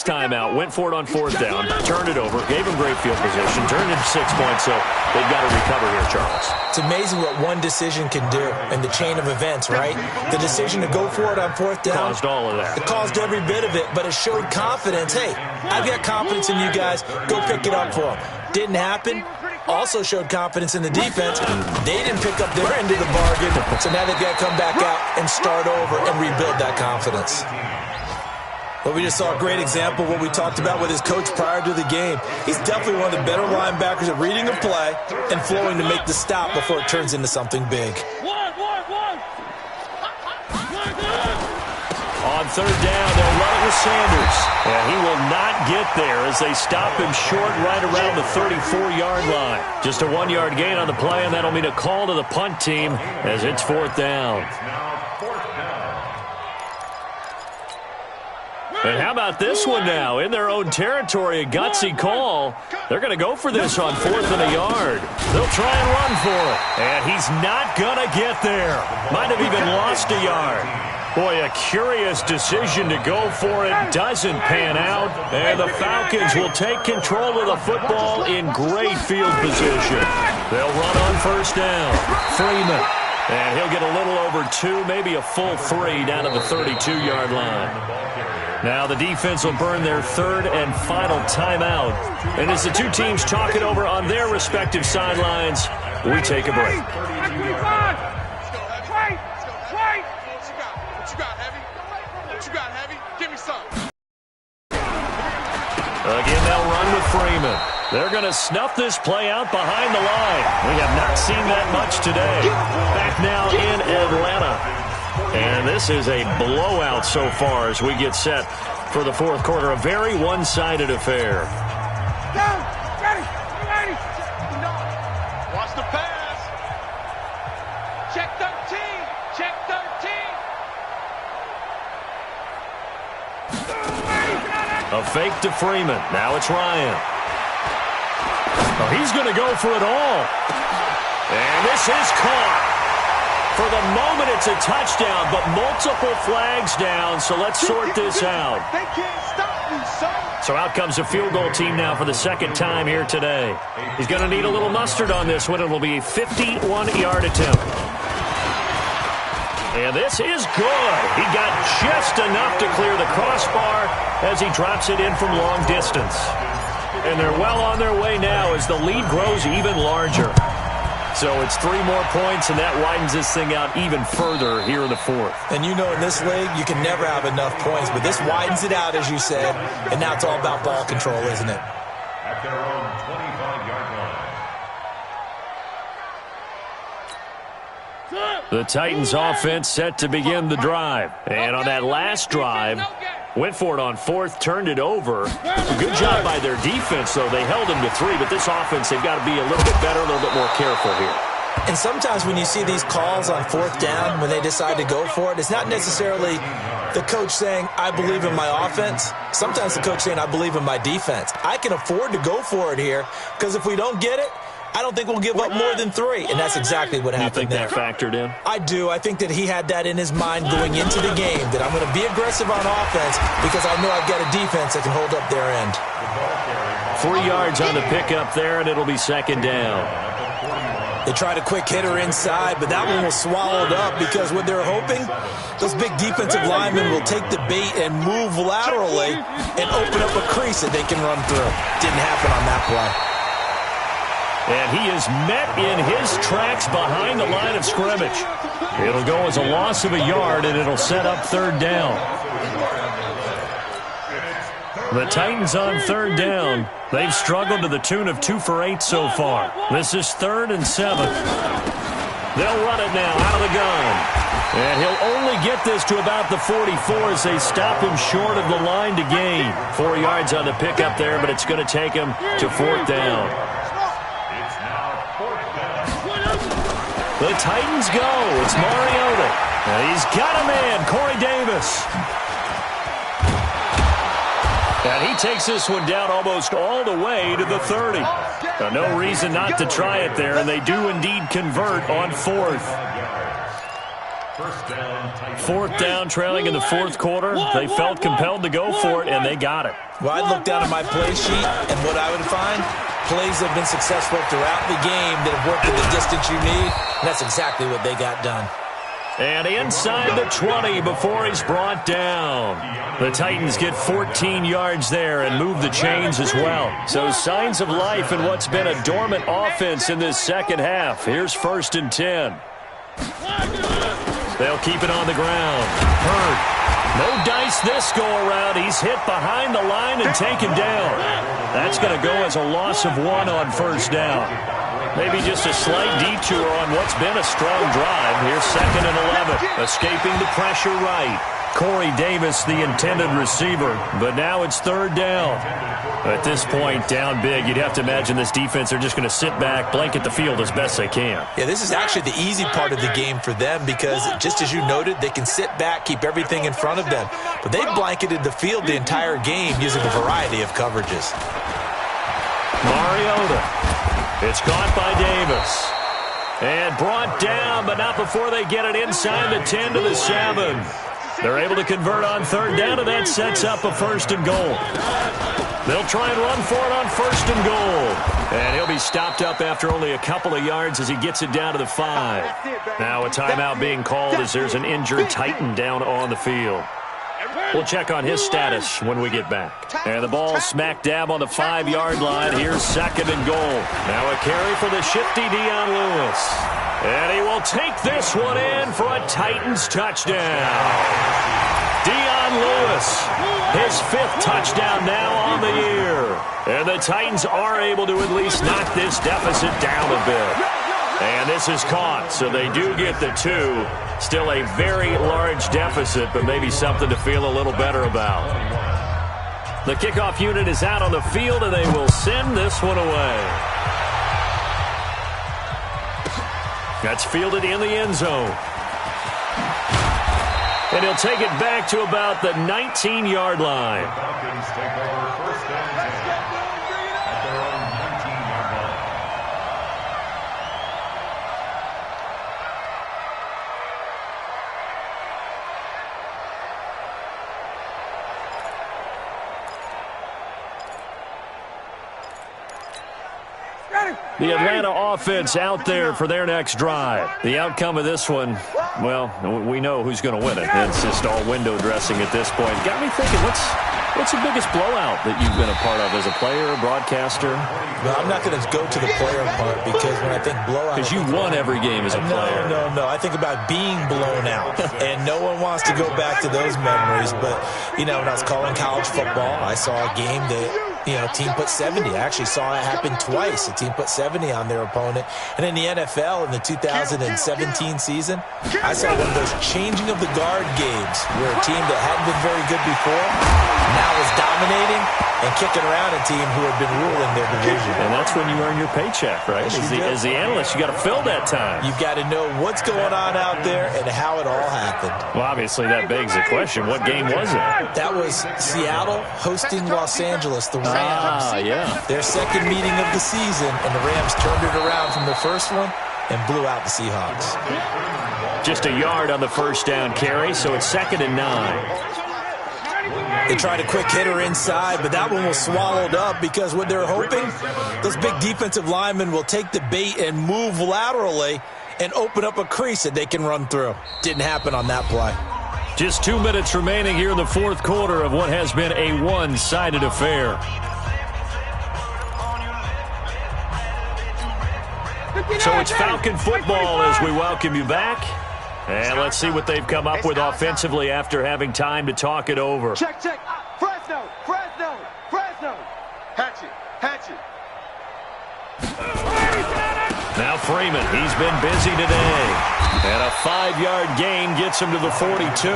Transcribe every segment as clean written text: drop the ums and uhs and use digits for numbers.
Timeout, went for it on fourth down, turned it over, gave him great field position, turned into 6 points, so they've got to recover here, Charles. It's amazing what one decision can do in the chain of events, right? The decision to go for it on fourth down. Caused all of that. It caused every bit of it, but it showed confidence. Hey, I've got confidence in you guys. Go pick it up for them. Didn't happen. Also showed confidence in the defense. They didn't pick up their end of the bargain, so now they've got to come back out and start over and rebuild that confidence. But we just saw a great example of what we talked about with his coach prior to the game. He's definitely one of the better linebackers at reading a play and flowing to make the stop before it turns into something big. On third down, they'll run it with Sanders. And he will not get there as they stop him short right around the 34-yard line. Just a 1-yard gain on the play, and that'll mean a call to the punt team as it's fourth down. And how about this one now? In their own territory, a gutsy call. They're going to go for this on 4th and a yard. They'll try and run for it. And he's not going to get there. Might have even lost a yard. Boy, a curious decision to go for it. Doesn't pan out. And the Falcons will take control of the football in great field position. They'll run on first down. Freeman. And he'll get a little over 2, maybe a full 3 down to the 32-yard line. Now the defense will burn their third and final timeout. And as the two teams talk it over on their respective sidelines, we take a break. Again, they'll run with Freeman. They're going to snuff this play out behind the line. We have not seen that much today. Back now in Atlanta. And this is a blowout so far as we get set for the fourth quarter. A very one-sided affair. Ready. Watch the pass. Check 13. Check 13. A fake to Freeman. Now it's Ryan. Oh, he's going to go for it all. And this is caught. For the moment, it's a touchdown, but multiple flags down, so let's sort this out. They can't stop me, son. So out comes a field goal team now for the second time here today. He's going to need a little mustard on this one. It will be a 51-yard attempt. And this is good. He got just enough to clear the crossbar as he drops it in from long distance. And they're well on their way now as the lead grows even larger. So it's 3 more points, and that widens this thing out even further here in the fourth. And you know in this league, you can never have enough points, but this widens it out, as you said, and now it's all about ball control, isn't it? At their own 25-yard line. The Titans offense set to begin the drive. And on that last drive, went for it on fourth, turned it over. Good job by their defense, though. They held them to 3, but this offense, they've got to be a little bit better, a little bit more careful here. And sometimes when you see these calls on fourth down, when they decide to go for it, it's not necessarily the coach saying, I believe in my offense. Sometimes the coach saying, I believe in my defense. I can afford to go for it here, because if we don't get it, I don't think we'll give up more than 3, and that's exactly what happened there. You think that factored in? I do. I think that he had that in his mind going into the game, that I'm going to be aggressive on offense because I know I've got a defense that can hold up their end. 3 yards on the pickup there, and it'll be second down. They tried a quick hitter inside, but that one was swallowed up because what they're hoping, those big defensive linemen will take the bait and move laterally and open up a crease that they can run through. Didn't happen on that play. And he is met in his tracks behind the line of scrimmage. It'll go as a loss of a yard, and it'll set up third down. The Titans on third down. They've struggled to the tune of 2 for 8 so far. This is 3rd and 7. They'll run it now out of the gun. And he'll only get this to about the 44 as they stop him short of the line to gain. 4 yards on the pickup there, but it's going to take him to 4th down. The Titans go. It's Mariota. And he's got a man, Corey Davis. And he takes this one down almost all the way to the 30. Now, no reason not to try it there, and they do indeed convert on 4th. First down, Titans. Fourth down, trailing in the fourth quarter. They felt compelled to go for it, and they got it. Well, I'd look down at my play sheet, and what I would find, plays have been successful throughout the game that have worked at the distance you need, and that's exactly what they got done. And inside the 20 before he's brought down. The Titans get 14 yards there and move the chains as well. So signs of life in what's been a dormant offense in this second half. Here's 1st and 10. They'll keep it on the ground. Hurd. No dice this go-around. He's hit behind the line and taken down. That's going to go as a loss of 1 on 1st down. Maybe just a slight detour on what's been a strong drive. Here's 2nd and 11. Escaping the pressure right. Corey Davis, the intended receiver. But now it's 3rd down. At this point, down big, you'd have to imagine this defense, they're just going to sit back, blanket the field as best they can. Yeah, this is actually the easy part of the game for them because, just as you noted, they can sit back, keep everything in front of them. But they've blanketed the field the entire game using a variety of coverages. Mariota. It's caught by Davis. And brought down, but not before they get it inside the 10 to the 7. They're able to convert on 3rd down, and that sets up a 1st and goal. They'll try and run for it on 1st and goal. And he'll be stopped up after only a couple of yards as he gets it down to the 5. Now a timeout being called as there's an injured Titan down on the field. We'll check on his status when we get back. And the ball smack dab on the 5-yard line. Here's 2nd and goal. Now a carry for the shifty Dion Lewis. And he will take this one in for a Titans touchdown. Dion Lewis, his 5th touchdown now on the year. And the Titans are able to at least knock this deficit down a bit. And this is caught, so they do get the 2. Still a very large deficit, but maybe something to feel a little better about. The kickoff unit is out on the field, and they will send this one away. That's fielded in the end zone. And he'll take it back to about the 19-yard line. Falcons take over 1st down 10 at their own 19-yard line. The Atlanta offense out there for their next drive. The outcome of this one, well, we know who's going to win it. It's just all window dressing at this point. Got me thinking, what's the biggest blowout that you've been a part of as a player, broadcaster? Well, I'm not going to go to the player part because when I think blowout... Because you won every game as a player. No. I think about being blown out. And no one wants to go back to those memories. But, when I was calling college football, I saw a game that... a team put 70. I actually saw it happen twice. A team put 70 on their opponent. And in the NFL, in the 2017 season, I saw one of those changing of the guard games where a team that hadn't been very good before now is dominating and kicking around a team who had been ruling their division. And that's when you earn your paycheck, right? As the analyst, you got to fill that time. You've got to know what's going on out there and how it all happened. Well, obviously, that begs the question, what game was it? That was Seattle hosting Los Angeles, the Rams. Yeah. Their second meeting of the season, and the Rams turned it around from the first one and blew out the Seahawks. Just a yard on the 1st down carry, so it's 2nd and 9. They tried a quick hitter inside, but that one was swallowed up because what they're hoping, those big defensive linemen will take the bait and move laterally and open up a crease that they can run through. Didn't happen on that play. Just 2 minutes remaining here in the fourth quarter of what has been a one-sided affair. So it's Falcon football as we welcome you back. And let's see what they've come up with offensively after having time to talk it over. Check. Fresno. Hatchet. Now Freeman, he's been busy today. And a 5-yard gain gets him to the 42.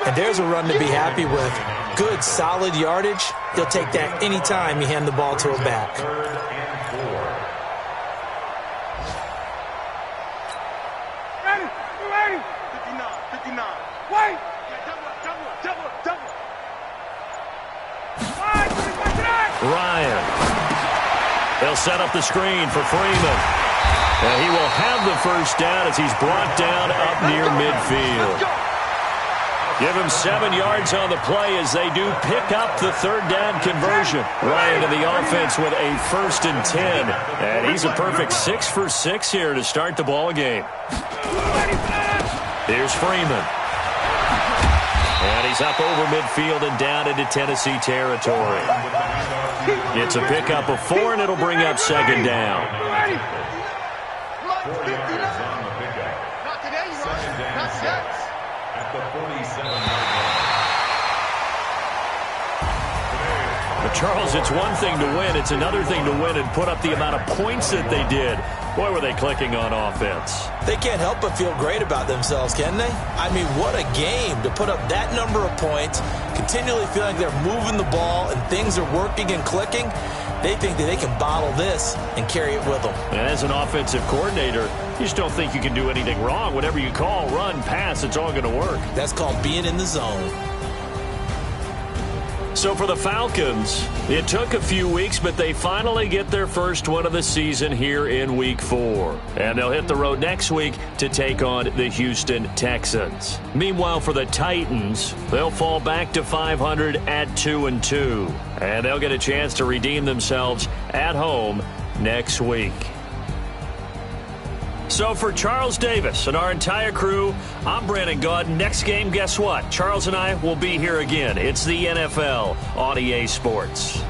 And there's a run to be happy with. Good, solid yardage. They'll take that anytime you hand the ball to a back. Ryan. They'll set up the screen for Freeman. And he will have the first down as he's brought down up near midfield. Give him 7 yards on the play as they do pick up the third down conversion. Ryan to the offense with a 1st and 10. And he's a perfect 6 for 6 here to start the ball game. Here's Freeman. And he's up over midfield and down into Tennessee territory. It's a pickup of 4, and it'll bring up 2nd down. 4 yards on the pickup. 2nd down, 6 at the 47-yard line. But Charles, it's one thing to win. It's another thing to win and put up the amount of points that they did. Boy, were they clicking on offense. They can't help but feel great about themselves, can they? I mean, what a game to put up that number of points, continually feeling like they're moving the ball and things are working and clicking. They think that they can bottle this and carry it with them. And as an offensive coordinator, you just don't think you can do anything wrong. Whatever you call, run, pass, it's all going to work. That's called being in the zone. So for the Falcons, it took a few weeks, but they finally get their first one of the season here in Week 4. And they'll hit the road next week to take on the Houston Texans. Meanwhile, for the Titans, they'll fall back to 500 at 2-2. And they'll get a chance to redeem themselves at home next week. So for Charles Davis and our entire crew, I'm Brandon Gaudin. Next game, guess what? Charles and I will be here again. It's the NFL on EA Sports.